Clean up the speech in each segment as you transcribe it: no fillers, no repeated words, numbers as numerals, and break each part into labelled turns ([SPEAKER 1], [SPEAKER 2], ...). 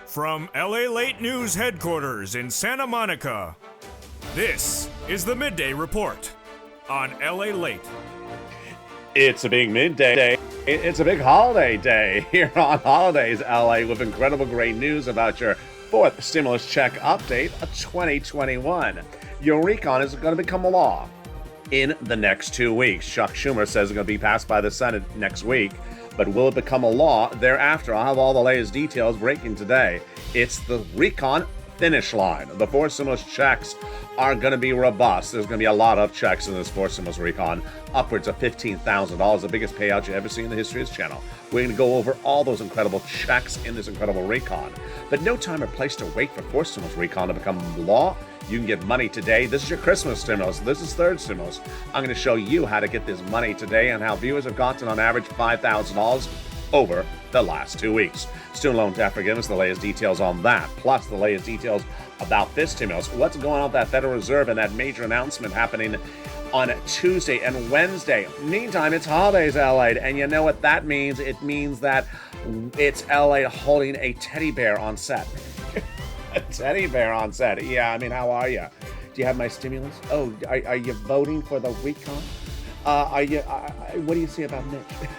[SPEAKER 1] From LALATE News headquarters in Santa Monica, this is the Midday Report on LALATE.
[SPEAKER 2] It's a big midday. It's a big holiday day here on Holidays LA with incredible great news about your fourth stimulus check update of 2021. Your recon is going to become a law in the next 2 weeks. Chuck Schumer says it's going to be passed by the Senate next week, but will it become a law thereafter? I'll have all the latest details breaking today. It's the recon finish line. The four stimulus checks are going to be robust. There's going to be a lot of checks in this four stimulus recon, upwards of $15,000, the biggest payout you ever seen in the history of this channel. We're going to go over all those incredible checks in this incredible recon. But no time or place to wait for four stimulus recon to become law. You can get money today. This is your Christmas stimulus. This is third stimulus. I'm going to show you how to get this money today and how viewers have gotten on average $5,000 over the last 2 weeks. Student loan debt forgiveness, the latest details on that, plus the latest details about this stimulus. What's going on with that Federal Reserve and that major announcement happening on Tuesday and Wednesday. Meantime, it's Holidays LA, and you know what that means? It means that it's LA holding a teddy bear on set. A teddy bear on set. Yeah, I mean, how are you? Do you have my stimulus? Oh, are you voting for the recon? What do you say about Mitch?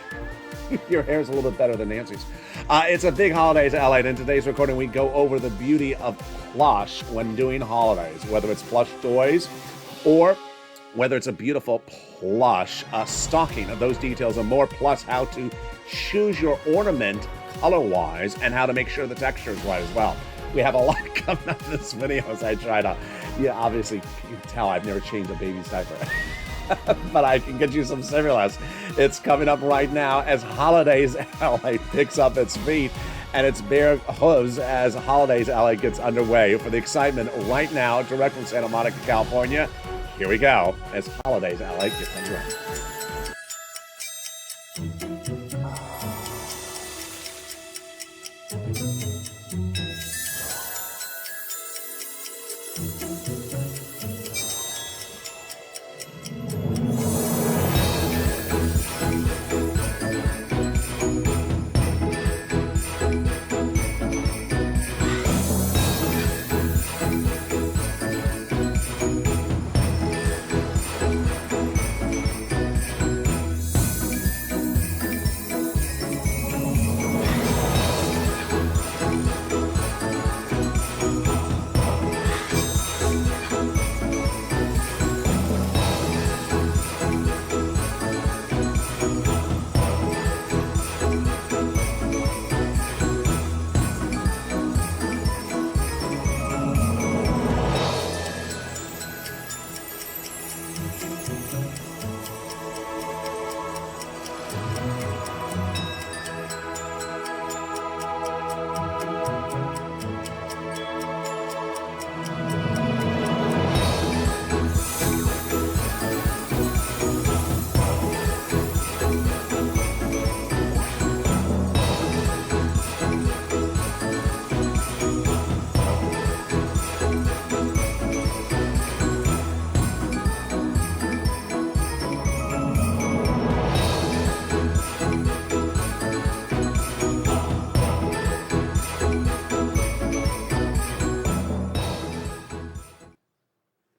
[SPEAKER 2] Your hair's a little bit better than Nancy's. It's a big Holidays LA. In today's recording, we go over the beauty of plush when doing holidays, whether it's plush toys or whether it's a beautiful plush stocking. Those details and more, plus how to choose your ornament color-wise and how to make sure the texture is right as well. We have a lot coming up in this video as I try to, obviously you can tell I've never changed a baby's diaper. But I can get you some stimulus. It's coming up right now as Holidays LA picks up its feet and its bare hooves as Holidays LA gets underway. For the excitement right now, direct from Santa Monica, California, here we go as Holidays LA gets underway.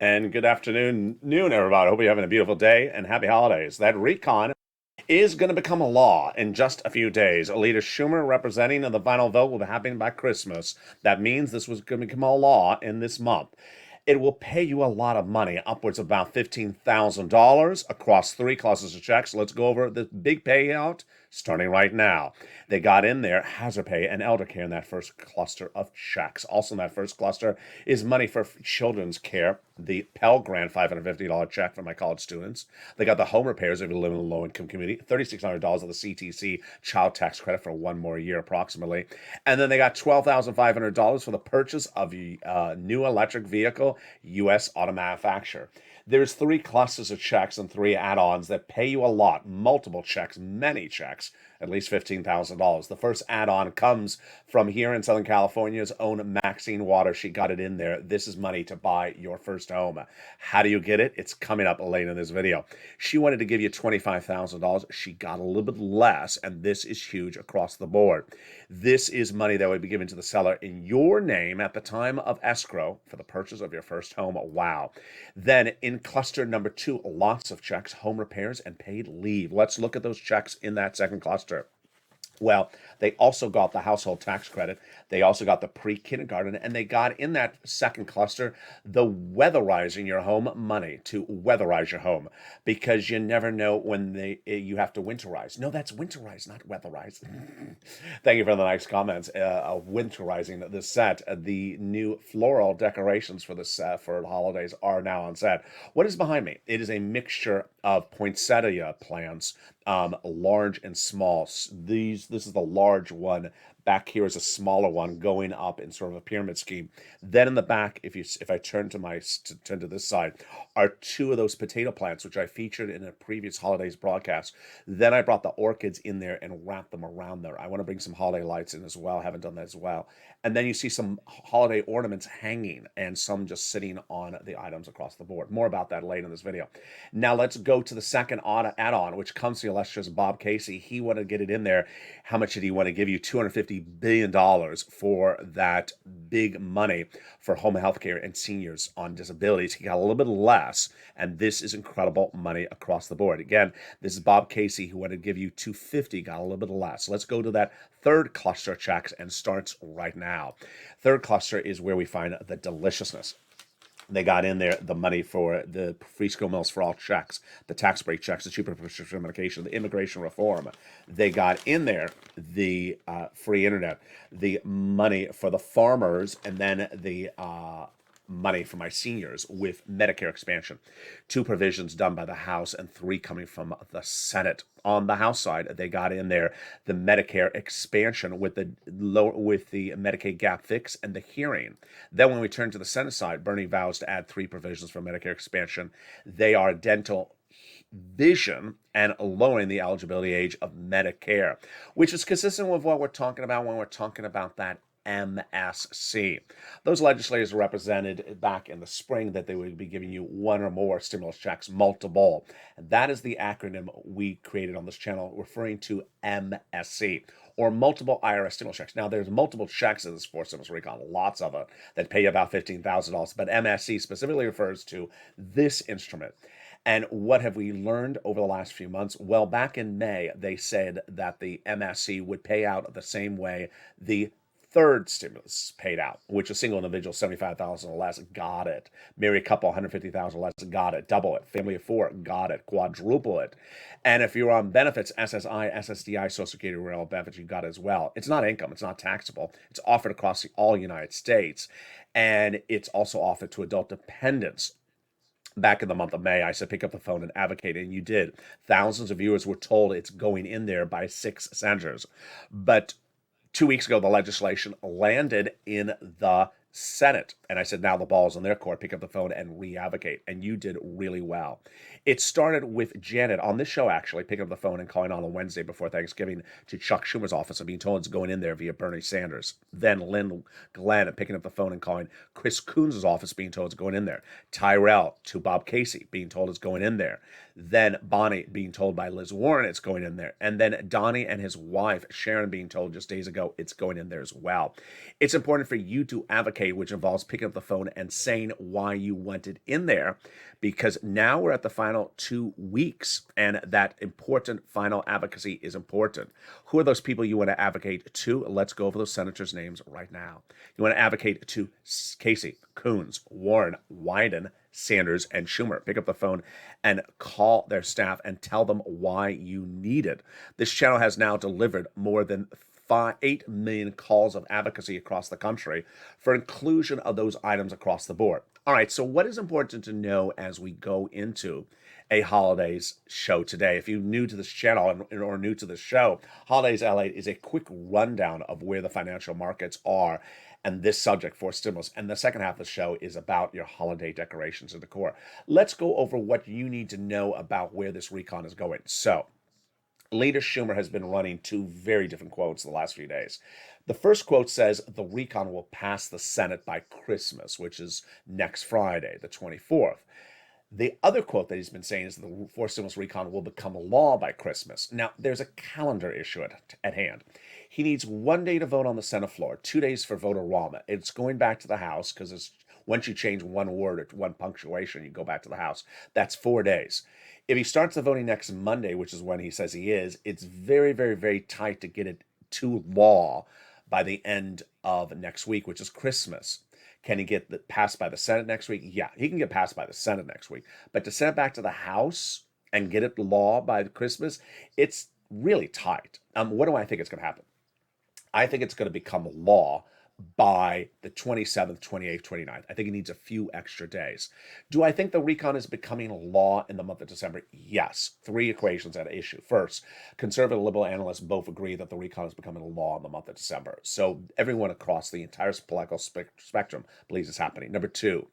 [SPEAKER 2] And good afternoon, everybody. Hope you're having a beautiful day and happy holidays. That recon is going to become a law in just a few days. Leader Schumer representing the final vote will be happening by Christmas. That means this was going to become a law in this month. It will pay you a lot of money, upwards of about $15,000 across three classes of checks. Let's go over the big payout starting right now. They got in there hazard pay and elder care in that first cluster of checks. Also in that first cluster is money for children's care, the Pell Grant $550 check for my college students. They got the home repairs if you live in a low-income community, $3,600 of the CTC child tax credit for one more year approximately. And then they got $12,500 for the purchase of a new electric vehicle, U.S. auto manufacturer. There's three clusters of checks and three add-ons that pay you a lot, multiple checks, many checks, at least $15,000. The first add-on comes from here in Southern California's own Maxine Water. She got it in there. This is money to buy your first home. How do you get it? It's coming up later in this video. She wanted to give you $25,000. She got a little bit less, and this is huge across the board. This is money that would be given to the seller in your name at the time of escrow for the purchase of your first home. Wow. Then in cluster number 2, lots of checks, home repairs, and paid leave. Let's look at those checks in that second cluster. Well, they also got the household tax credit. They also got the pre-kindergarten, and they got in that second cluster the weatherizing your home money to weatherize your home, because you never know when you have to winterize. No, that's winterize, not weatherize. Thank you for the nice comments. Winterizing this set. The new floral decorations for this for the holidays are now on set. What is behind me? It is a mixture of poinsettia plants, large and small. This is the large one. Back here is a smaller one going up in sort of a pyramid scheme. Then in the back, if I turn to this side, are 2 of those potato plants, which I featured in a previous holidays broadcast. Then I brought the orchids in there and wrapped them around there. I want to bring some holiday lights in as well. I haven't done that as well. And then you see some holiday ornaments hanging and some just sitting on the items across the board. More about that later in this video. Now let's go to the second add-on, which comes to the illustrious Bob Casey. He wanted to get it in there. How much did he want to give you? $250 billion for that big money for home health care and seniors on disabilities. He got a little bit less, and this is incredible money across the board. Again, this is Bob Casey, who wanted to give you $250, got a little bit less. Let's go to that third cluster of checks, and starts right now. Third cluster is where we find the deliciousness. They got in there the money for the free school meals for all checks, the tax break checks, the cheaper prescription medication, the immigration reform. They got in there the free internet, the money for the farmers, and then the money for my seniors with Medicare expansion. 2 provisions done by the House and 3 coming from the Senate. On the House side, they got in there the Medicare expansion with the Medicaid gap fix and the hearing. Then when we turn to the Senate side, Bernie vows to add 3 provisions for Medicare expansion. They are dental, vision, and lowering the eligibility age of Medicare, which is consistent with what we're talking about when we're talking about that MSC. Those legislators represented back in the spring that they would be giving you 1 or more stimulus checks, multiple. And that is the acronym we created on this channel, referring to MSC, or multiple IRS stimulus checks. Now, there's multiple checks in this for stimulus recon, lots of it, that pay about $15,000, but MSC specifically refers to this instrument. And what have we learned over the last few months? Well, back in May, they said that the MSC would pay out the same way the third stimulus paid out, which a single individual, $75,000 or less, got it. Married couple, $150,000 or less, got it. Double it. Family of 4, got it. Quadruple it. And if you're on benefits, SSI, SSDI, Social Security, rural benefits, you got it as well. It's not income. It's not taxable. It's offered across all United States. And it's also offered to adult dependents. Back in the month of May, I said, pick up the phone and advocate, and you did. Thousands of viewers were told it's going in there by 6 senators. But 2 weeks ago, the legislation landed in the Senate. And I said, now the ball's in their court. Pick up the phone and re-advocate. And you did really well. It started with Janet on this show, actually, picking up the phone and calling on a Wednesday before Thanksgiving to Chuck Schumer's office and being told it's going in there via Bernie Sanders. Then Lynn Glenn picking up the phone and calling Chris Coons' office, being told it's going in there. Tyrell to Bob Casey, being told it's going in there. Then Bonnie being told by Liz Warren it's going in there. And then Donnie and his wife, Sharon, being told just days ago it's going in there as well. It's important for you to advocate, which involves picking up the phone and saying why you want it in there, because now we're at the final 2 weeks, and that important final advocacy is important. Who are those people you want to advocate to? Let's go over those senators' names right now. You want to advocate to Casey, Coons, Warren, Wyden, Sanders, and Schumer. Pick up the phone and call their staff and tell them why you need it. This channel has now delivered more than 8 million calls of advocacy across the country for inclusion of those items across the board. All right, so what is important to know as we go into a holidays show today? If you're new to this channel or new to this show, Holidays LA is a quick rundown of where the financial markets are and this subject for stimulus. And the second half of the show is about your holiday decorations and decor. Let's go over what you need to know about where this recon is going. So, Leader Schumer has been running two very different quotes the last few days. The first quote says the recon will pass the Senate by Christmas, which is next Friday, the 24th. The other quote that he's been saying is the forced stimulus recon will become law by Christmas. Now, there's a calendar issue at hand. He needs 1 day to vote on the Senate floor, 2 days for vote-a-rama. It's going back to the House because it's once you change one word or one punctuation, you go back to the House. That's 4 days. If he starts the voting next Monday, which is when he says he is, it's very, very, very tight to get it to law by the end of next week, which is Christmas. Can he get passed by the Senate next week? Yeah, he can get passed by the Senate next week. But to send it back to the House and get it law by Christmas, it's really tight. What do I think is going to happen? I think it's going to become law by the 27th, 28th, 29th. I think it needs a few extra days. Do I think the recon is becoming law in the month of December? Yes. Three equations at issue. First, conservative and liberal analysts both agree that the recon is becoming law in the month of December. So everyone across the entire political spectrum believes it's happening. Number two,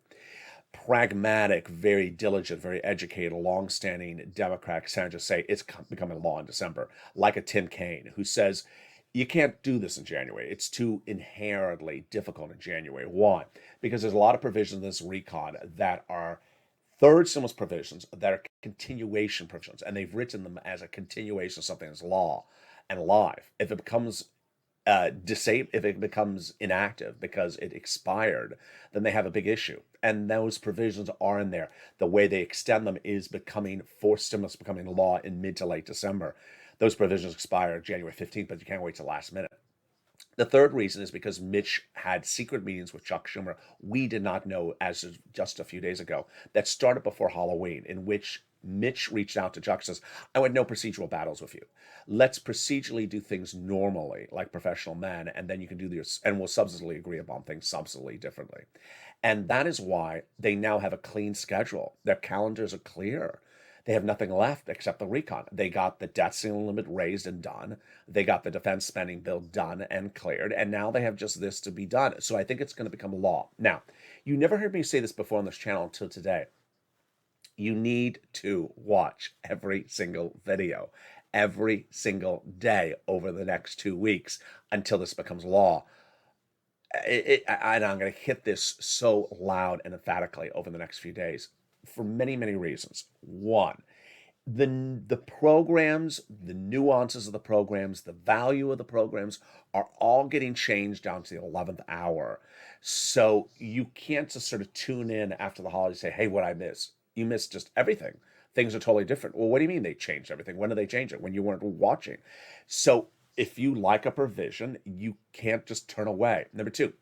[SPEAKER 2] pragmatic, very diligent, very educated, long-standing Democratic senators say it's becoming law in December, like a Tim Kaine, who says, you can't do this in January. It's too inherently difficult in January. Why? Because there's a lot of provisions in this recon that are third stimulus provisions that are continuation provisions, and they've written them as a continuation of something that's law and live. If it becomes if it becomes inactive because it expired, then they have a big issue. And those provisions are in there. The way they extend them is becoming forced stimulus becoming law in mid to late December. Those provisions expire January 15th, but you can't wait till last minute. The third reason is because Mitch had secret meetings with Chuck Schumer we did not know as of just a few days ago that started before Halloween, in which Mitch reached out to Chuck and says, I want no procedural battles with you. Let's procedurally do things normally, like professional men, and then you can do this, and we'll substantively agree upon things substantively differently. And that is why they now have a clean schedule. Their calendars are clear. They have nothing left except the recon. They got the debt ceiling limit raised and done. They got the defense spending bill done and cleared. And now they have just this to be done. So I think it's going to become law. Now, you never heard me say this before on this channel until today. You need to watch every single video every single day over the next 2 weeks until this becomes law. And I'm going to hit this so loud and emphatically over the next few days for many, many reasons. One, the programs, the nuances of the programs, the value of the programs are all getting changed down to the 11th hour. So you can't just sort of tune in after the holidays and say, hey, what I miss? You missed just everything. Things are totally different. Well, what do you mean they changed everything? When did they change it? When you weren't watching. So if you like a provision, you can't just turn away. Number two,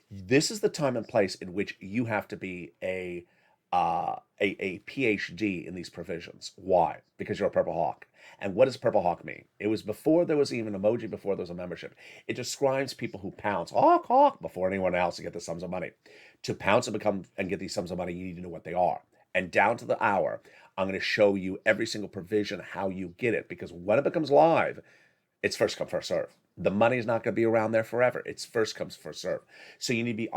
[SPEAKER 2] this is the time and place in which you have to be a PhD in these provisions. Why? Because you're a Purple Hawk. And what does Purple Hawk mean? It was before there was even an emoji, before there was a membership. It describes people who pounce, hawk, hawk, before anyone else to get the sums of money. To pounce and get these sums of money, you need to know what they are. And down to the hour, I'm going to show you every single provision, how you get it. Because when it becomes live, it's first come, first serve. The money is not going to be around there forever. It's first comes, first serve. So you need to be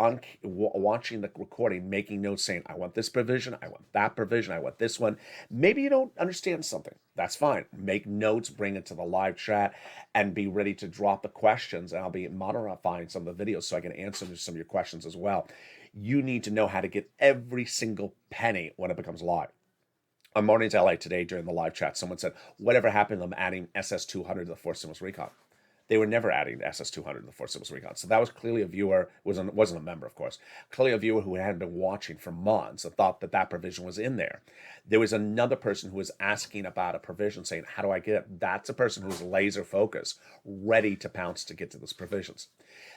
[SPEAKER 2] watching the recording, making notes, saying, I want this provision, I want that provision, I want this one. Maybe you don't understand something. That's fine. Make notes, bring it to the live chat, and be ready to drop the questions. And I'll be modifying some of the videos so I can answer some of your questions as well. You need to know how to get every single penny when it becomes live. On Mornings LA today during the live chat, someone said, whatever happened to them adding SS200 to the forced stimulus recon? They were never adding the SS200 in the forced stimulus recon. So that was clearly a viewer, wasn't a member, of course, clearly a viewer who hadn't been watching for months and thought that that provision was in there. There was another person who was asking about a provision saying, how do I get it? That's a person who's laser focused, ready to pounce to get to those provisions.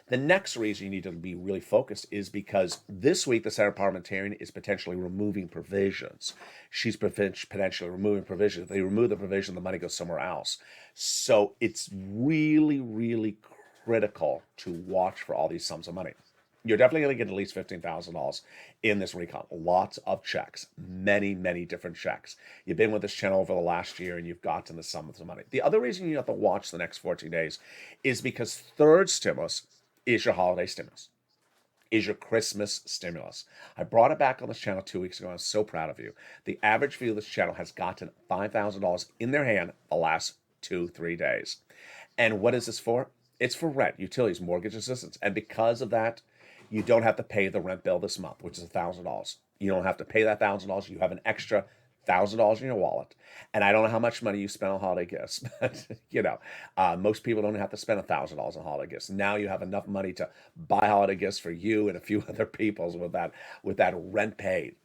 [SPEAKER 2] The next reason you need to be really focused is because this week the Senate parliamentarian is potentially removing provisions. She's potentially removing provisions. If they remove the provision, the money goes somewhere else. So it's really, really critical to watch for all these sums of money. You're definitely going to get at least $15,000 in this recon. Lots of checks, many, many different checks. You've been with this channel over the last year and you've gotten the sums of money. The other reason you have to watch the next 14 days is because third stimulus is your holiday stimulus, is your Christmas stimulus. I brought it back on this channel 2 weeks ago. I'm so proud of you. The average viewer of this channel has gotten $5,000 in their hand the last 2-3 days. And what is this for? It's for rent, utilities, mortgage assistance. And because of that, you don't have to pay the rent bill this month, which is $1,000. You don't have to pay that $1,000. You have an extra $1,000 in your wallet. And I don't know how much money you spend on holiday gifts, but most people don't have to spend $1,000 on holiday gifts. Now you have enough money to buy holiday gifts for you and a few other people's with that rent paid.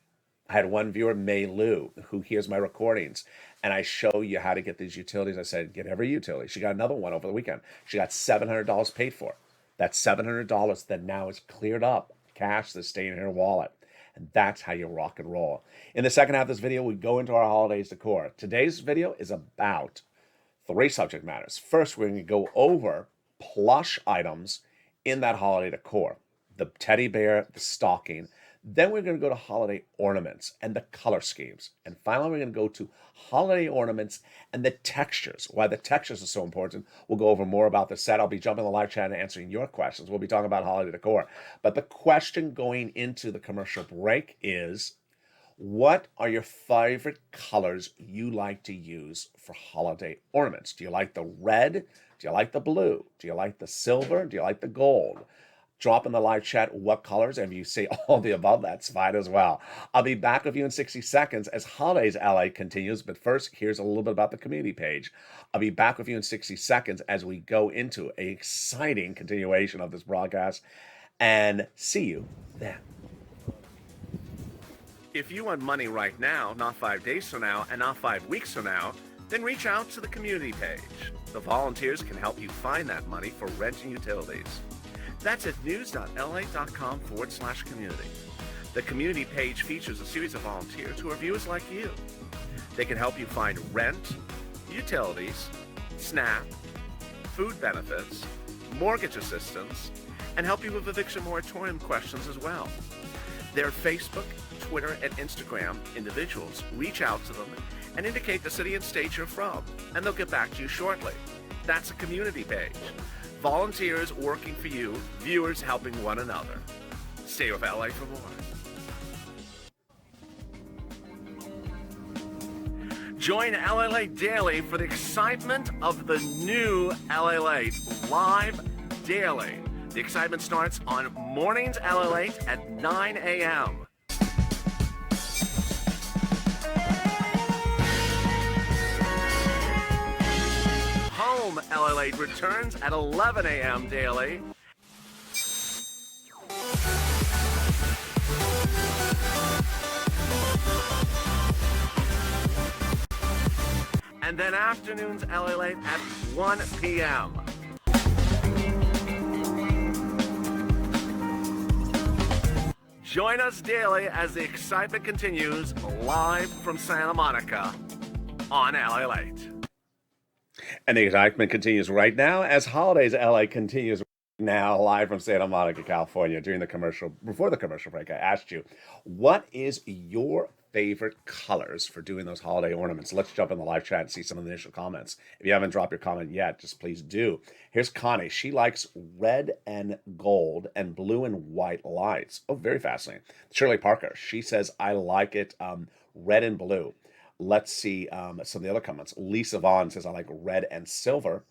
[SPEAKER 2] I had one viewer, May Lou, who hears my recordings, and I show you how to get these utilities. I said, get every utility. She got another one over the weekend. She got $700 paid for. That $700 that now is cleared up, cash that's staying in her wallet. And that's how you rock and roll. In the second half of this video, we go into our holidays decor. Today's video is about 3 subject matters. First, we're going to go over plush items in that holiday decor. The teddy bear, the stocking. Then we're going to go to holiday ornaments and the color schemes. And finally, we're going to go to holiday ornaments and the textures. Why the textures are so important. We'll go over more about the set. I'll be jumping in the live chat and answering your questions. We'll be talking about holiday decor. But the question going into the commercial break is, what are your favorite colors you like to use for holiday ornaments? Do you like the red? Do you like the blue? Do you like the silver? Do you like the gold? Drop in the live chat what colors, and if you say all the above, that's fine as well. I'll be back with you in 60 seconds as Holidays LA continues, but first, here's a little bit about the community page. I'll be back with you in 60 seconds as we go into an exciting continuation of this broadcast, and see you then. If you want money right now, not 5 days from now, and not 5 weeks from now, then reach out to the community page. The volunteers can help you find that money for rent and utilities. That's at news.la.com/community. The community page features a series of volunteers who are viewers like you. They can help you find rent, utilities, SNAP, food benefits, mortgage assistance, and help you with eviction moratorium questions as well. Their Facebook, Twitter, and Instagram individuals reach out to them and indicate the city and state you're from, and they'll get back to you shortly. That's a community page. Volunteers working for you, viewers helping one another. Stay with LA for more. Join LALATE daily for the excitement of the new LALATE live daily. The excitement starts on mornings LALATE at 9 a.m. Home LALATE returns at 11 a.m. daily. And then afternoons LALATE at 1 p.m. Join us daily as the excitement continues live from Santa Monica on LALATE. And the excitement continues right now as Holidays LA continues now live from Santa Monica, California. Before the commercial break, I asked you, what is your favorite colors for doing those holiday ornaments? Let's jump in the live chat and see some of the initial comments. If you haven't dropped your comment yet, just please do. Here's Connie. She likes red and gold and blue and white lights. Oh, very fascinating. Shirley Parker. She says, I like it red and blue. Let's see some of the other comments. Lisa Vaughn says, I like red and silver.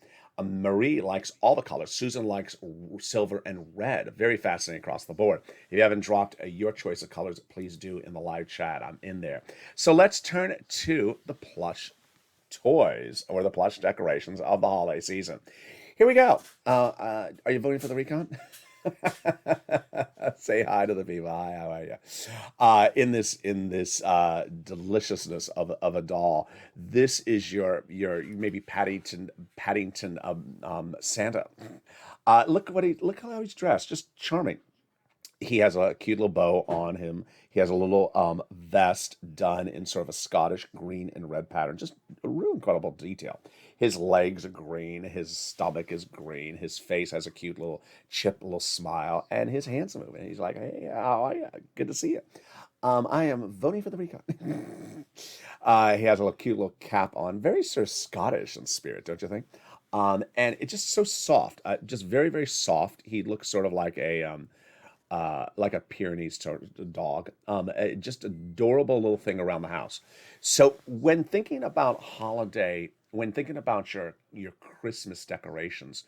[SPEAKER 2] Marie likes all the colors. Susan likes silver and red. Very fascinating across the board. If you haven't dropped your choice of colors, please do in the live chat. I'm in there. So let's turn to the plush toys or the plush decorations of the holiday season. Here we go. Are you voting for the recount? Say hi to the people. Hi, how are you? In this deliciousness of a doll, this is your maybe Paddington Santa. Look how he's dressed. Just charming. He has a cute little bow on him. He has a little vest done in sort of a Scottish green and red pattern. Just a real incredible detail. His legs are green. His stomach is green. His face has a cute little little smile. And his hands are moving. He's like, hey, how are you? Good to see you. I am voting for the recount. He has a cute little cap on. Very sort of Scottish in spirit, don't you think? And it's just so soft. Just very, very soft. He looks sort of like a Pyrenees dog. Just adorable little thing around the house. So when thinking about holiday when thinking about your Christmas decorations,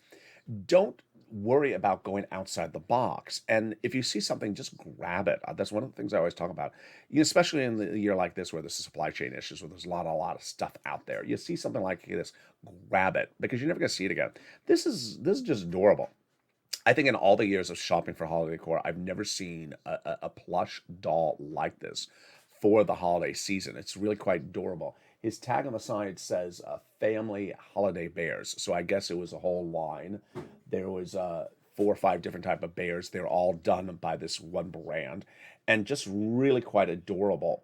[SPEAKER 2] don't worry about going outside the box. And if you see something, just grab it. That's one of the things I always talk about. Especially in the year like this, where there's supply chain issues, where there's a lot of stuff out there. You see something like this, grab it because you're never gonna see it again. This is just adorable. I think in all the years of shopping for holiday decor, I've never seen a plush doll like this for the holiday season. It's really quite adorable. His tag on the side says "Family Holiday Bears," so I guess it was a whole line. There was 4 or 5 different type of bears. They're all done by this one brand, and just really quite adorable.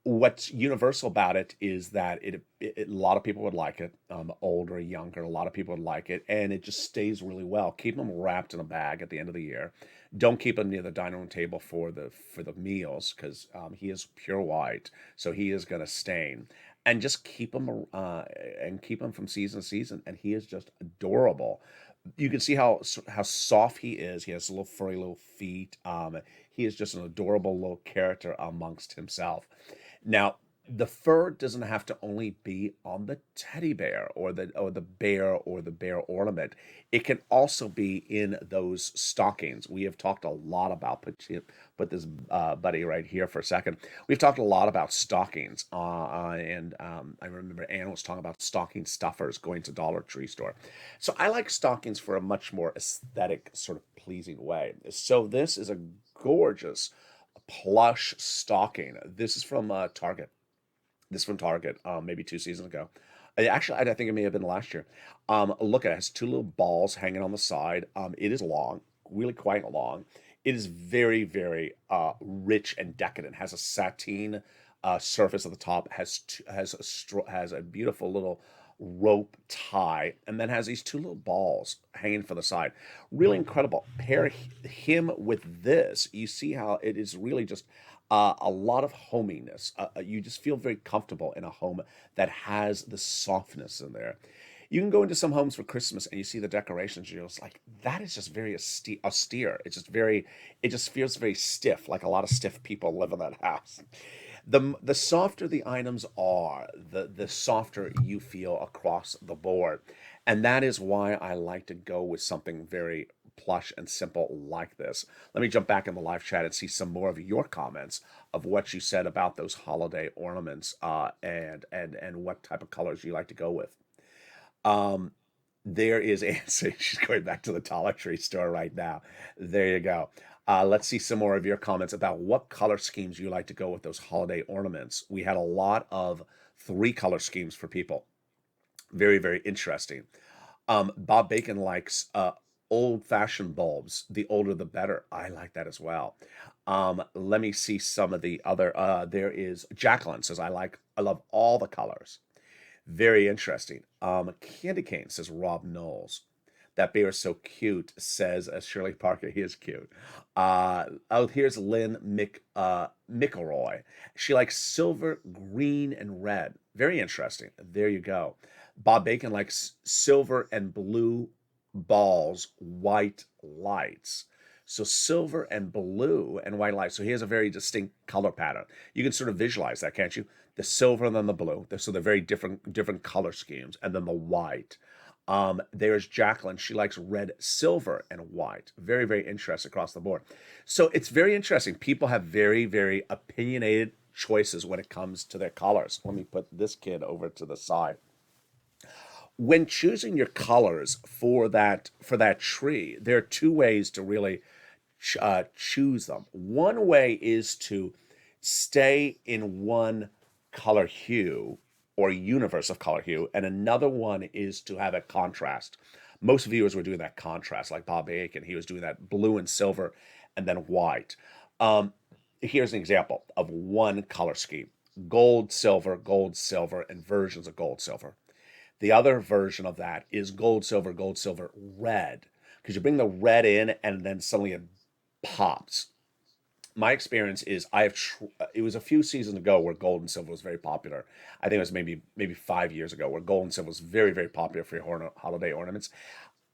[SPEAKER 2] What's universal about it is that a lot of people would like it, older, younger, a lot of people would like it, and it just stays really well. Keep them wrapped in a bag at the end of the year. Don't keep them near the dining room table for the meals because he is pure white, so he is going to stain. And just keep him from season to season, and he is just adorable. You can see how soft he is. He has little furry little feet. He is just an adorable little character amongst himself. Now, the fur doesn't have to only be on the teddy bear or the bear ornament. It can also be in those stockings. We have talked a lot about put this buddy right here for a second. We've talked a lot about stockings, and I remember Ann was talking about stocking stuffers going to Dollar Tree store. So I like stockings for a much more aesthetic, sort of pleasing way. So this is a gorgeous plush stocking. This is from Target. This from Target, maybe 2 seasons ago. Actually, I think it may have been last year. Look at it. It has 2 little balls hanging on the side. It is long, really quite long. It is very, very rich and decadent. Has a sateen surface at the top. Has a beautiful little rope tie, and then has these 2 little balls hanging from the side. Really incredible. Pair him with this. You see how it is really just a lot of hominess. You just feel very comfortable in a home that has the softness in there. You can go into some homes for Christmas and you see the decorations. You're just like, that is just very austere. It just feels very stiff, like a lot of stiff people live in that house. The softer the items are, the softer you feel across the board. And that is why I like to go with something very plush and simple like this. Let me jump back in the live chat and see some more of your comments of what you said about those holiday ornaments, and what type of colors you like to go with. Um, there is Answer. She's going back to the Dollar Tree store right now. There you go. Let's see some more of your comments about what color schemes you like to go with those holiday ornaments. We had a lot of 3 color schemes for people. Very, very interesting. Bob Bacon likes old-fashioned bulbs. The older, the better. I like that as well. Let me see some of the other. There is Jacqueline says, I love all the colors. Very interesting. Candy Cane says Rob Knowles. That bear is so cute, says Shirley Parker. He is cute. Here's Lynn McElroy. She likes silver, green, and red. Very interesting. There you go. Bob Bacon likes silver and blue balls, white lights. So silver and blue and white lights. So he has a very distinct color pattern. You can sort of visualize that, can't you? The silver and then the blue. So they're very different color schemes. And then the white. There's Jacqueline. She likes red, silver, and white. Very, very interesting across the board. So it's very interesting. People have very, very opinionated choices when it comes to their colors. Let me put this kid over to the side. When choosing your colors for that tree, there are 2 ways to really choose them. One way is to stay in one color hue or universe of color hue, and another one is to have a contrast. Most viewers were doing that contrast, like Bob Bacon. He was doing that blue and silver and then white. Here's an example of one color scheme: gold, silver, and versions of gold, silver. The other version of that is gold, silver, red. Because you bring the red in and then suddenly it pops. My experience is it was a few seasons ago where gold and silver was very popular. I think it was maybe 5 years ago where gold and silver was very, very popular for your holiday ornaments.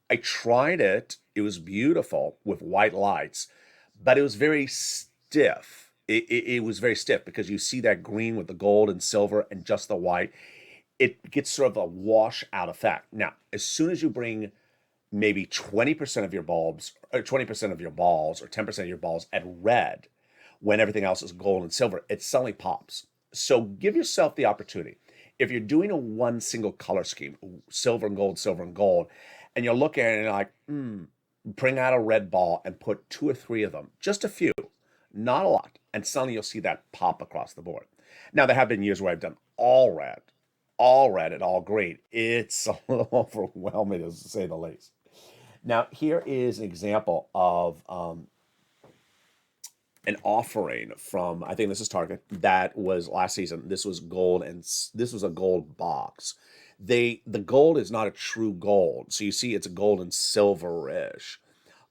[SPEAKER 2] I tried it. It was beautiful with white lights, but it was very stiff. It was very stiff because you see that green with the gold and silver and just the white. it gets sort of a wash out effect. Now, as soon as you bring maybe 20% of your bulbs, or 20% of your balls, or 10% of your balls at red, when everything else is gold and silver, it suddenly pops. So give yourself the opportunity. If you're doing a one single color scheme, silver and gold, and you're looking at it and you're like, bring out a red ball and put 2 or 3 of them, just a few, not a lot, and suddenly you'll see that pop across the board. Now, there have been years where I've done all red and all green. It's a little overwhelming, to say the least. Now, here is an example of an offering from, I think this is Target, that was last season. This was gold, and this was a gold box. The gold is not a true gold, so you see it's a gold and silverish.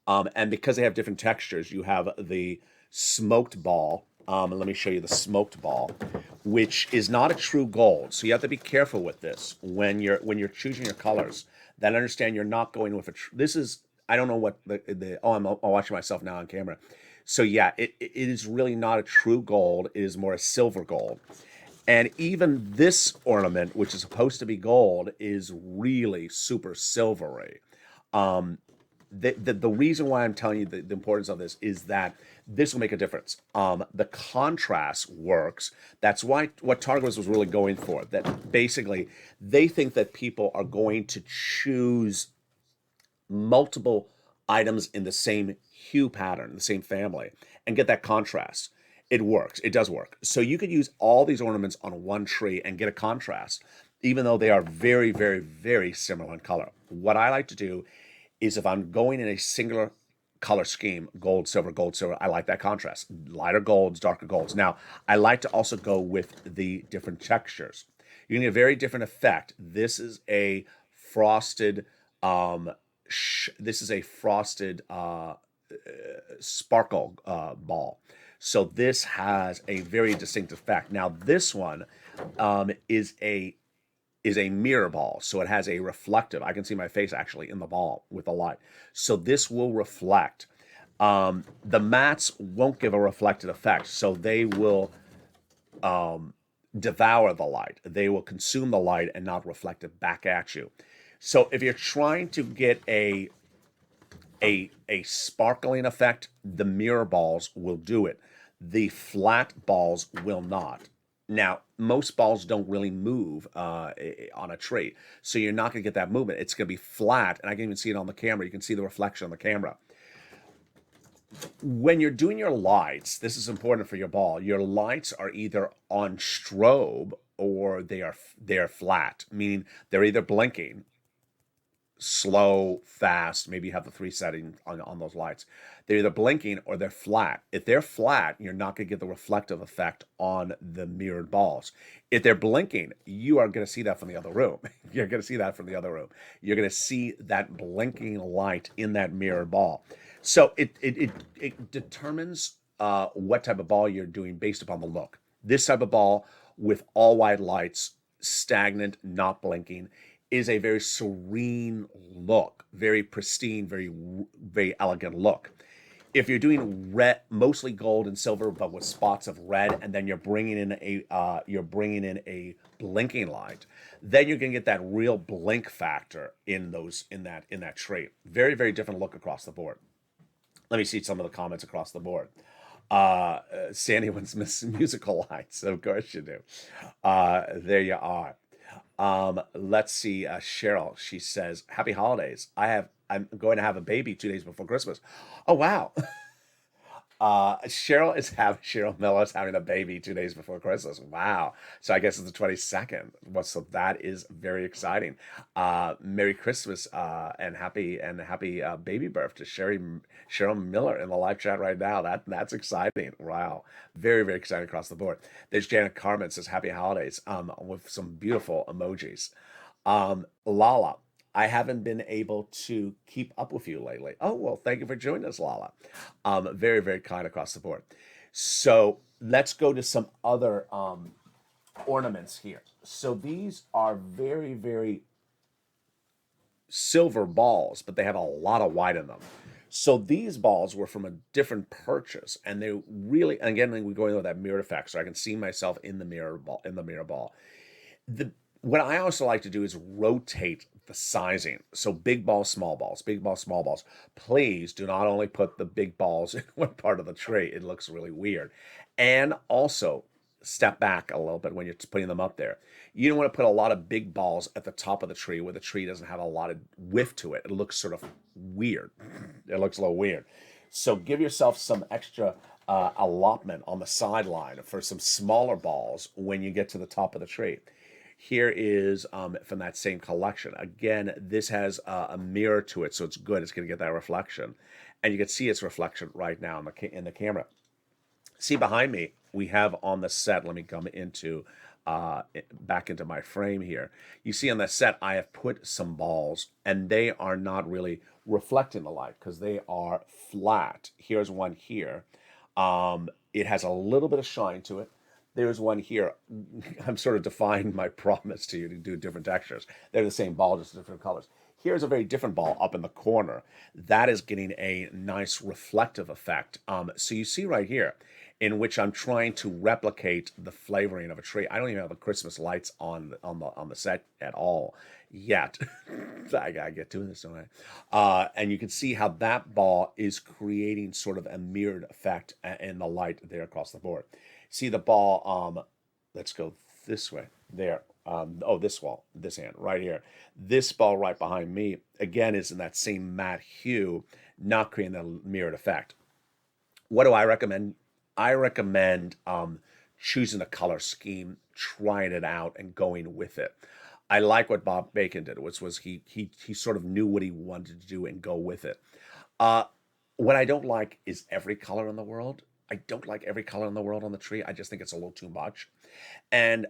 [SPEAKER 2] And because they have different textures, you have the smoked ball. And let me show you the smoked ball, which is not a true gold. So you have to be careful with this when you're choosing your colors. That understand you're not going with this is, I don't know what I'm watching myself now on camera. So yeah, it is really not a true gold. It is more a silver gold. And even this ornament, which is supposed to be gold, is really super silvery. The reason why I'm telling you the importance of this is that this will make a difference. The contrast works. That's why what Target was really going for. That basically they think that people are going to choose multiple items in the same hue pattern, the same family, and get that contrast. It works. It does work. So you could use all these ornaments on one tree and get a contrast, even though they are very, very, very similar in color. What I like to do is if I'm going in a singular color scheme, gold, silver, I like that contrast. Lighter golds, darker golds. Now, I like to also go with the different textures. You can get a very different effect. This is a frosted, sparkle ball. So this has a very distinct effect. Now, this one is a mirror ball, so it has a reflective. I can see my face actually in the ball with the light. So this will reflect. The mats won't give a reflected effect, so they will devour the light. They will consume the light and not reflect it back at you. So if you're trying to get a sparkling effect, the mirror balls will do it. The flat balls will not. Now, most balls don't really move on a tree, so you're not going to get that movement. It's going to be flat, and I can even see it on the camera. You can see the reflection on the camera. When you're doing your lights, this is important for your ball. Your lights are either on strobe or they are flat, meaning they're either blinking, slow, fast, maybe you have the 3 settings on those lights. They're either blinking or they're flat. If they're flat, you're not going to get the reflective effect on the mirrored balls. If they're blinking, you are going to see that from the other room. You're going to see that from the other room. You're going to see that blinking light in that mirrored ball. So it determines what type of ball you're doing based upon the look. This type of ball with all white lights, stagnant, not blinking, is a very serene look, very pristine, very, very elegant look. If you're doing red, mostly gold and silver, but with spots of red, and then you're bringing in a blinking light, then you're gonna get that real blink factor in that tree. Very, very different look across the board. Let me see some of the comments across the board. Sandy wants musical lights. Of course you do. There you are. Let's see. Cheryl, she says, "Happy holidays. I'm going to have a baby 2 days before Christmas." Oh wow. Cheryl Miller is having a baby 2 days before Christmas. Wow. So I guess it's the 22nd. Well, so that is very exciting. Merry Christmas and happy baby birth to Cheryl Miller in the live chat right now. That's exciting. Wow. Very, very exciting across the board. There's Janet Carmen says happy holidays with some beautiful emojis. Lala, I haven't been able to keep up with you lately. Oh, well, thank you for joining us, Lala. Very, very kind across the board. So let's go to some other ornaments here. So these are very, very silver balls, but they have a lot of white in them. So these balls were from a different purchase, and they really, again, we go into that mirror effect, so I can see myself in the mirror ball. What I also like to do is rotate the sizing. So big balls, small balls, big balls, small balls. Please do not only put the big balls in one part of the tree. It looks really weird. And also step back a little bit when you're putting them up there. You don't want to put a lot of big balls at the top of the tree where the tree doesn't have a lot of width to it. It looks sort of weird. It looks a little weird. So give yourself some extra allotment on the sideline for some smaller balls when you get to the top of the tree. Here is from that same collection. Again, this has a mirror to it, so it's good. It's going to get that reflection. And you can see its reflection right now in the camera. See behind me, we have on the set, let me come into back into my frame here. You see on the set, I have put some balls, and they are not really reflecting the light because they are flat. Here's one here. It has a little bit of shine to it. There's one here. I'm sort of defying my promise to you to do different textures. They're the same ball, just different colors. Here's a very different ball up in the corner. That is getting a nice reflective effect. So you see right here, in which I'm trying to replicate the flavoring of a tree. I don't even have the Christmas lights on the set at all yet. I gotta get to this, don't I? And you can see how that ball is creating sort of a mirrored effect in the light there across the board. See the ball, let's go this way, there. This wall, this hand, right here. This ball right behind me, again, is in that same matte hue, not creating the mirrored effect. What do I recommend? I recommend choosing a color scheme, trying it out, and going with it. I like what Bob Bacon did, which was he sort of knew what he wanted to do and go with it. What I don't like is every color in the world. I don't like every color in the world on the tree. I just think it's a little too much. And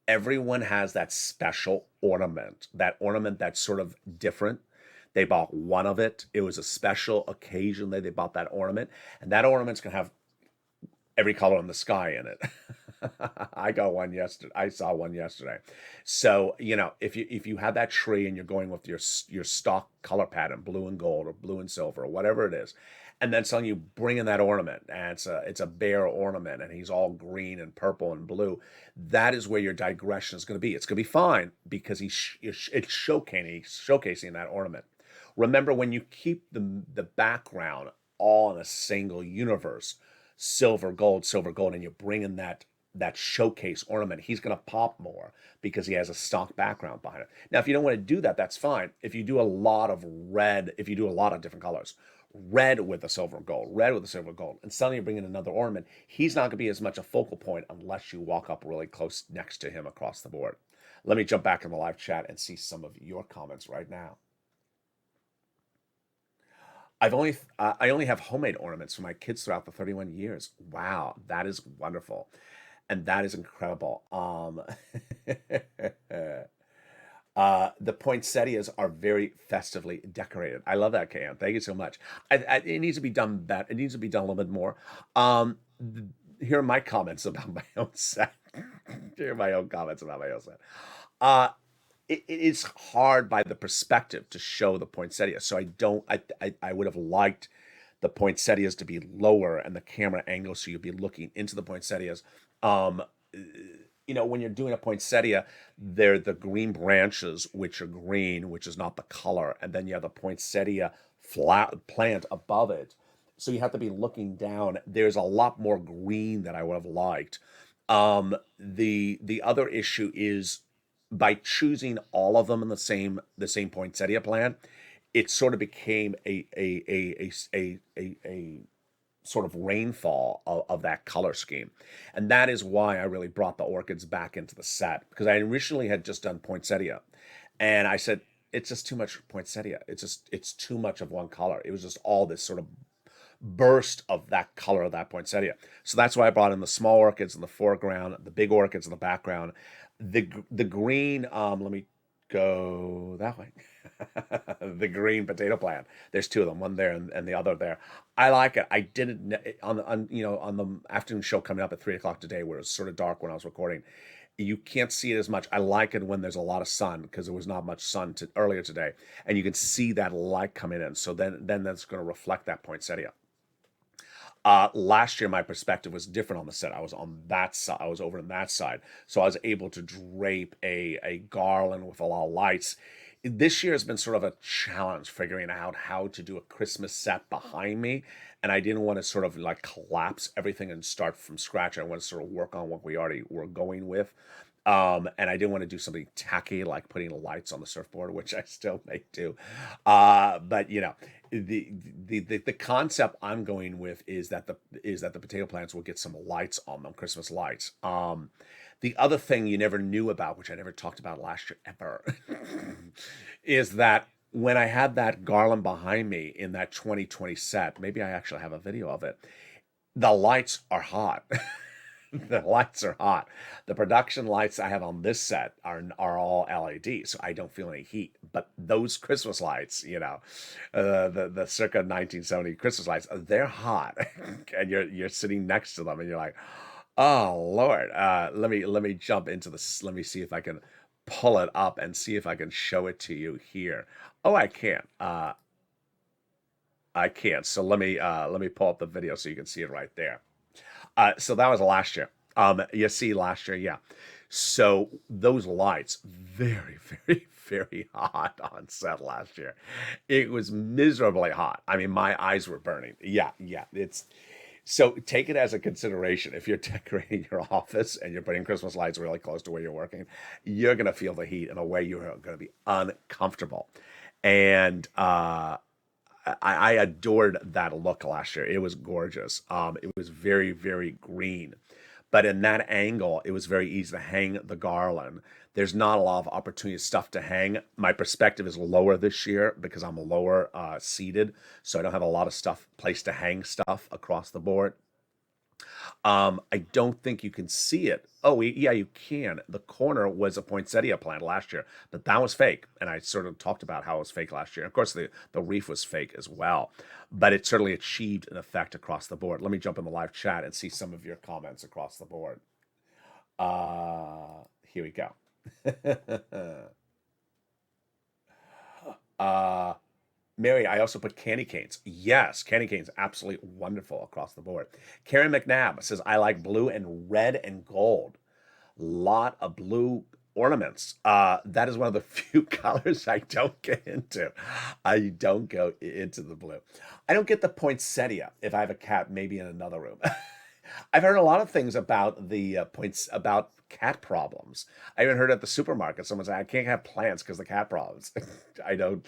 [SPEAKER 2] everyone has that special ornament, that ornament that's sort of different. They bought one of it. It was a special occasion that they bought that ornament. And that ornament's going to have every color in the sky in it. I got one yesterday. I saw one yesterday. So, if you have that tree and you're going with your stock color pattern, blue and gold or blue and silver or whatever it is, and then suddenly you bring in that ornament, and it's a bear ornament, and he's all green and purple and blue. That is where your digression is going to be. It's going to be fine because it's showcasing that ornament. Remember, when you keep the background all in a single universe, silver, gold, and you bring in that showcase ornament, he's going to pop more because he has a stock background behind it. Now, if you don't want to do that, that's fine. If you do a lot of red, if you do a lot of different colors, red with the silver and gold, and suddenly you bring in another ornament, he's not going to be as much a focal point unless you walk up really close next to him across the board. Let me jump back in the live chat and see some of your comments right now. I only have homemade ornaments for my kids throughout the 31 years. Wow, that is wonderful. And that is incredible. The poinsettias are very festively decorated. I love that, Cam. Thank you so much. It needs to be done better. It needs to be done a little bit more. Here are my comments about my own set. It is hard by the perspective to show the poinsettia. So I would have liked the poinsettias to be lower and the camera angle so you'd be looking into the poinsettias. When you're doing a poinsettia, they're the green branches, which are green, which is not the color. And then you have the poinsettia flat plant above it. So you have to be looking down. There's a lot more green that I would have liked. The other issue is by choosing all of them in the same poinsettia plant, it sort of became a sort of rainfall of that color scheme. And that is why I really brought the orchids back into the set, because I originally had just done poinsettia. And I said, it's just too much poinsettia. It's too much of one color. It was just all this sort of burst of that color of that poinsettia. So that's why I brought in the small orchids in the foreground, the big orchids in the background. The green, let me go that way. The green potato plant. There's two of them, one there and the other there. I like it. I did it on the afternoon show coming up at 3:00 today, where it was sort of dark when I was recording. You can't see it as much. I like it when there's a lot of sun because there was not much sun earlier today, and you can see that light coming in. So then that's going to reflect that poinsettia. Last year, my perspective was different on the set. I was on that side. I was over on that side. So I was able to drape a garland with a lot of lights. This year has been sort of a challenge figuring out how to do a Christmas set behind me. And I didn't want to sort of like collapse everything and start from scratch. I want to sort of work on what we already were going with. And I didn't want to do something tacky like putting lights on the surfboard, which I still may do. But you know, the concept I'm going with is that the potato plants will get some lights on them, Christmas lights. The other thing you never knew about, which I never talked about last year ever, is that when I had that garland behind me in that 2020 set, maybe I actually have a video of it. The lights are hot. The lights are hot. The production lights I have on this set are all LED, so I don't feel any heat. But those Christmas lights, you know, the circa 1970 Christmas lights, they're hot, and you're sitting next to them, and you're like, oh Lord, let me jump into this. Let me see if I can pull it up and see if I can show it to you here. Oh, I can't. I can't. So let me pull up the video so you can see it right there. So that was last year. You see last year, yeah. So those lights, very, very, very hot on set last year. It was miserably hot. I mean, my eyes were burning. Yeah. So take it as a consideration. If you're decorating your office and you're putting Christmas lights really close to where you're working, you're going to feel the heat in a way you're going to be uncomfortable. And I adored that look last year. It was gorgeous. It was very, very green. But in that angle, it was very easy to hang the garland. There's not a lot of opportunity stuff to hang. My perspective is lower this year because I'm lower seated, so I don't have a lot of place to hang stuff across the board. I don't think you can see it. Oh, yeah, you can. The corner was a poinsettia plant last year, but that was fake. And I sort of talked about how it was fake last year. Of course, the reef was fake as well, but it certainly achieved an effect across the board. Let me jump in the live chat and see some of your comments across the board. Here we go. Mary, I also put candy canes. Yes, candy canes, absolutely wonderful across the board. Karen McNabb says, I like blue and red and gold. Lot of blue ornaments. That is one of the few colors I don't get into. I don't go into the blue. I don't get the poinsettia if I have a cat, maybe in another room. I've heard a lot of things about the points about cat problems. I even heard at the supermarket someone say, I can't have plants because the cat problems. I don't,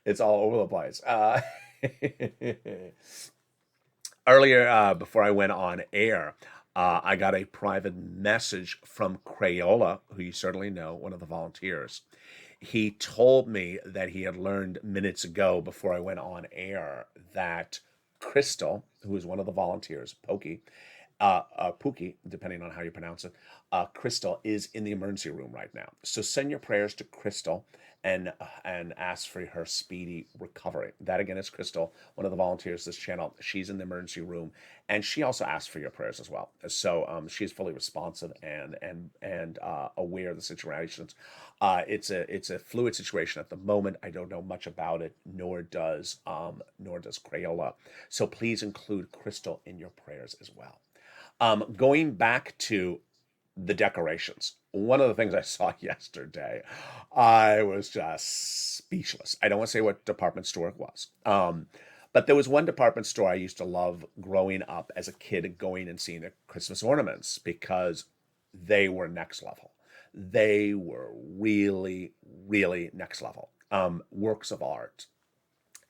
[SPEAKER 2] it's all over the place. Earlier, before I went on air, I got a private message from Crayola, who you certainly know, one of the volunteers. He told me that he had learned minutes ago before I went on air that Crystal, who is one of the volunteers, Pookie, depending on how you pronounce it, Crystal is in the emergency room right now. So send your prayers to Crystal and ask for her speedy recovery. That again is Crystal, one of the volunteers this channel. She's in the emergency room, and she also asked for your prayers as well. So she's fully responsive and aware of the situations. It's a fluid situation at the moment. I don't know much about it, nor does Crayola. So please include Crystal in your prayers as well. Going back to the decorations, one of the things I saw yesterday, I was just speechless. I don't want to say what department store it was, but there was one department store I used to love growing up as a kid, going and seeing the Christmas ornaments because they were next level. They were really, really next level, works of art.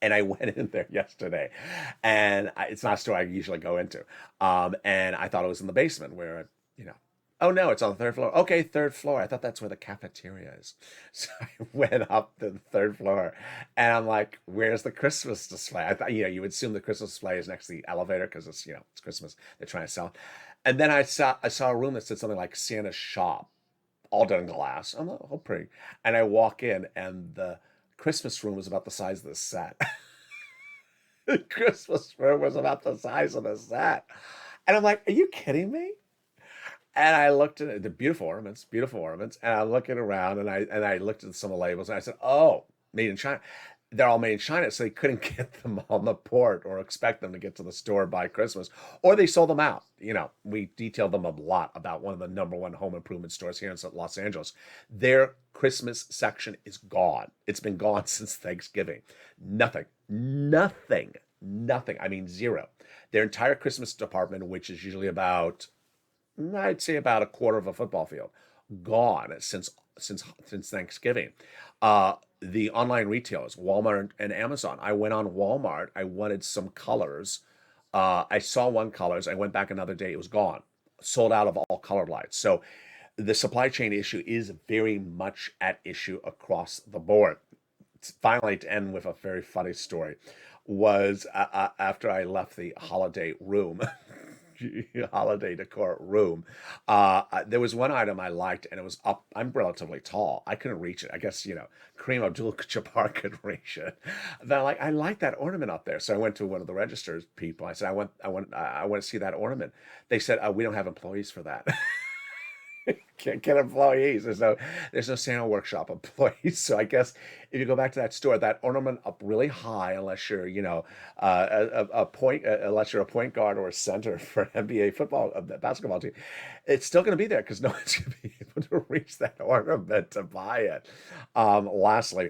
[SPEAKER 2] And I went in there yesterday, and it's not a store I usually go into. And I thought it was in the basement where, oh no, it's on the third floor. Okay, third floor. I thought that's where the cafeteria is. So I went up to the third floor, and I'm like, where's the Christmas display? I thought, you would assume the Christmas display is next to the elevator because it's, it's Christmas. They're trying to sell. And then I saw a room that said something like Santa's shop, all done in glass. I'm like, oh, pretty. And I walk in, and the Christmas room was about the size of the set. The Christmas room was about the size of the set. And I'm like, are you kidding me? And I looked at the beautiful ornaments, and I'm looking around, and I looked at some of the labels, and I said, oh, made in China. they're all made in China, so they couldn't get them on the port or expect them to get to the store by Christmas, or they sold them out. We detailed them a lot about one of the number one home improvement stores here in Los Angeles. Their Christmas section is gone. It's been gone since Thanksgiving. Nothing, nothing, nothing. I mean, zero. Their entire Christmas department, which is usually about, I'd say about a quarter of a football field, gone since Thanksgiving. The online retailers, Walmart and Amazon. I went on Walmart. I wanted some colors. I saw one colors. I went back another day. It was gone. Sold out of all color lights. So the supply chain issue is very much at issue across the board. Finally, to end with a very funny story, was after I left the holiday room, holiday decor room. There was one item I liked, and it was up. I'm relatively tall. I couldn't reach it. I guess, Kareem Abdul-Jabbar could reach it. Then I like that ornament up there. So I went to one of the registers people. I said, I want to see that ornament. They said, we don't have employees for that. Can't get employees. There's no Santa workshop employees. So I guess if you go back to that store, that ornament up really high, unless you're, unless you're a point guard or a center for an NBA football, basketball team, it's still going to be there because no one's going to be able to reach that ornament to buy it. Lastly,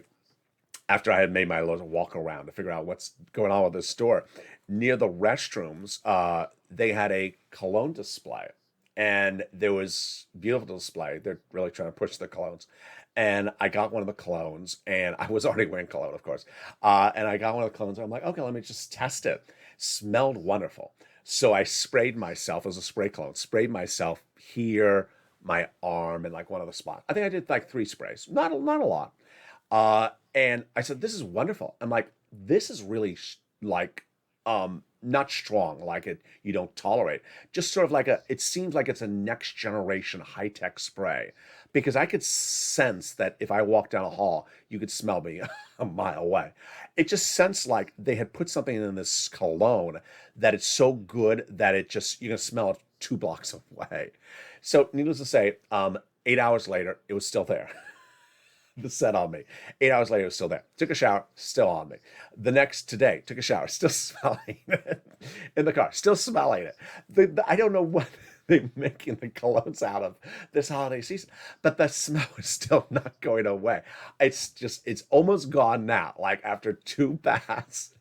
[SPEAKER 2] after I had made my little walk around to figure out what's going on with this store, near the restrooms, they had a cologne display. And there was beautiful display. They're really trying to push the colognes. And I got one of the colognes, and I was already wearing cologne, of course. And I got one of the colognes, and I'm like, okay, let me just test it. Smelled wonderful. So I sprayed myself, it was a spray cologne, sprayed myself here, my arm, and like one other spot. I think I did like 3 sprays, not a lot. And I said, this is wonderful. I'm like, this is really not strong, like you don't tolerate. Just sort of like it seems like it's a next generation high-tech spray, because I could sense that if I walked down a hall, you could smell me a mile away. It just sensed like they had put something in this cologne that it's so good that you can smell it 2 blocks away. So needless to say, 8 hours later, it was still there. The scent on me. 8 hours later, it was still there. Took a shower, still on me. The next today, took a shower, still smelling it. In the car, still smelling it. I don't know what they're making the colognes out of this holiday season, but the smell is still not going away. It's almost gone now, like after 2 baths.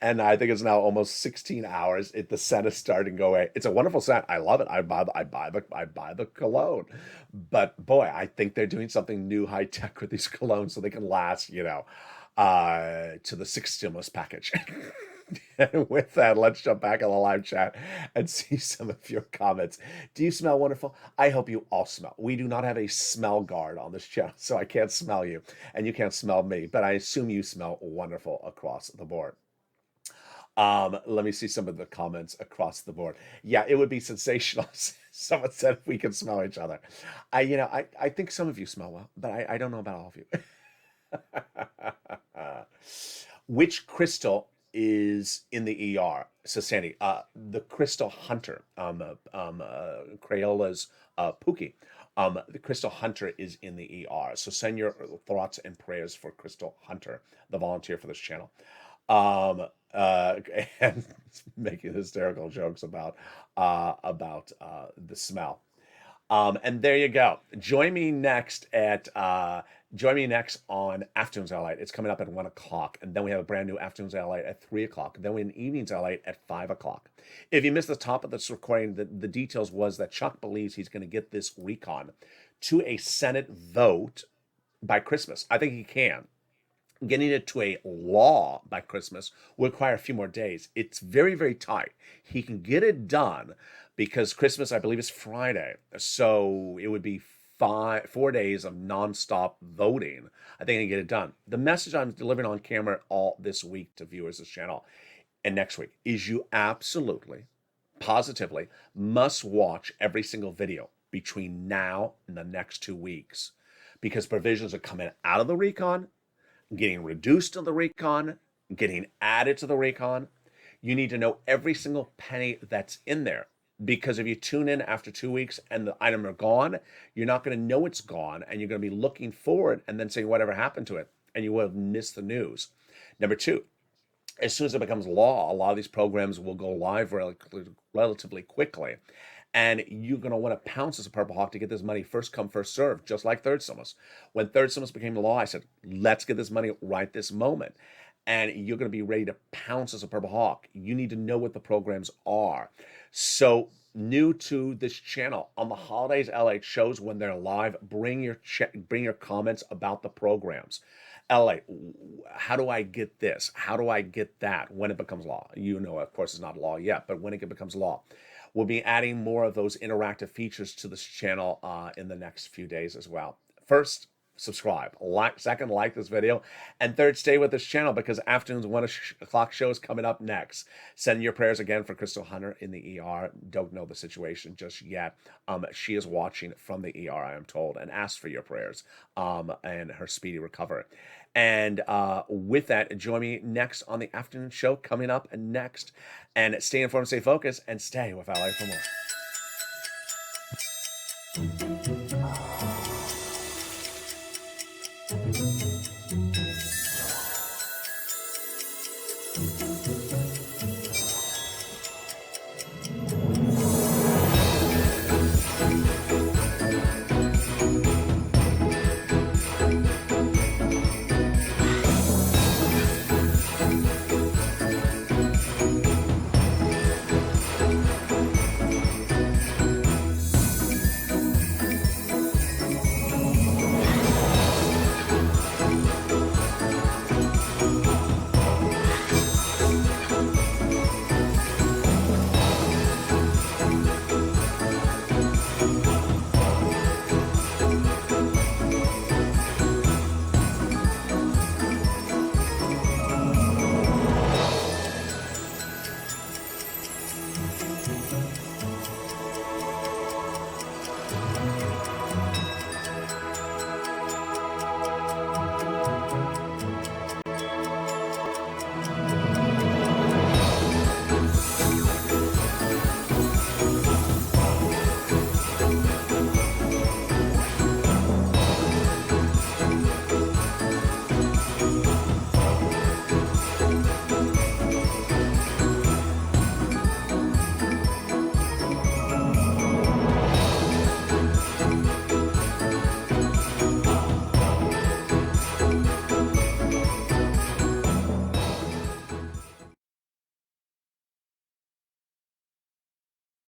[SPEAKER 2] And I think it's now almost 16 hours. The scent is starting to go away. It's a wonderful scent. I love it. I buy the cologne. But boy, I think they're doing something new, high tech with these colognes so they can last, to the 6th stimulus package. And with that, let's jump back in the live chat and see some of your comments. Do you smell wonderful? I hope you all smell. We do not have a smell guard on this channel, so I can't smell you, and you can't smell me, but I assume you smell wonderful across the board. Let me see some of the comments across the board. Yeah, it would be sensational. Someone said we could smell each other. I think some of you smell well, but I don't know about all of you. Which crystal is in the ER? So Sandy, the crystal hunter, Crayola's Pookie. The crystal hunter is in the ER. So send your thoughts and prayers for Crystal Hunter, the volunteer for this channel. And making hysterical jokes about the smell. And there you go. Join me next on Afternoons LALATE. It's coming up at 1 o'clock. And then we have a brand new Afternoons LALATE at 3 o'clock. Then we have an Evenings LALATE at 5 o'clock. If you missed the top of this recording, the details was that Chuck believes he's going to get this recon to a Senate vote by Christmas. I think he can. Getting it to a law by Christmas will require a few more days. It's very, very tight. He can get it done because Christmas, I believe, is Friday. So it would be 4 days of nonstop voting. I think I can get it done. The message I'm delivering on camera all this week to viewers of this channel and next week is you absolutely, positively must watch every single video between now and the next 2 weeks, because provisions are coming out of the recon, getting reduced to the recon, getting added to the recon. You need to know every single penny that's in there, because if you tune in after 2 weeks and the item are gone, you're not going to know it's gone, and you're going to be looking forward and then saying whatever happened to it, and you will have missed the news. Number two, as soon as it becomes law, a lot of these programs will go live relatively quickly. And you're going to want to pounce as a Purple Hawk to get this money first come, first serve, just like Third Stimulus. When Third Stimulus became law, I said, let's get this money right this moment. And you're going to be ready to pounce as a Purple Hawk. You need to know what the programs are. So, new to this channel, on the holidays, LA shows when they're live, bring your comments about the programs. LA, how do I get this? How do I get that when it becomes law? You know, of course, it's not law yet, but when it becomes law. We'll be adding more of those interactive features to this channel in the next few days as well. First, subscribe. Second, like this video. And third, stay with this channel because afternoon's 1 o'clock show is coming up next. Send your prayers again for Crystal Hunter in the ER. Don't know the situation just yet. She is watching from the ER, I am told, and ask for your prayers and her speedy recovery. And with that, join me next on the afternoon show coming up next. And stay informed, stay focused, and stay with LA for more.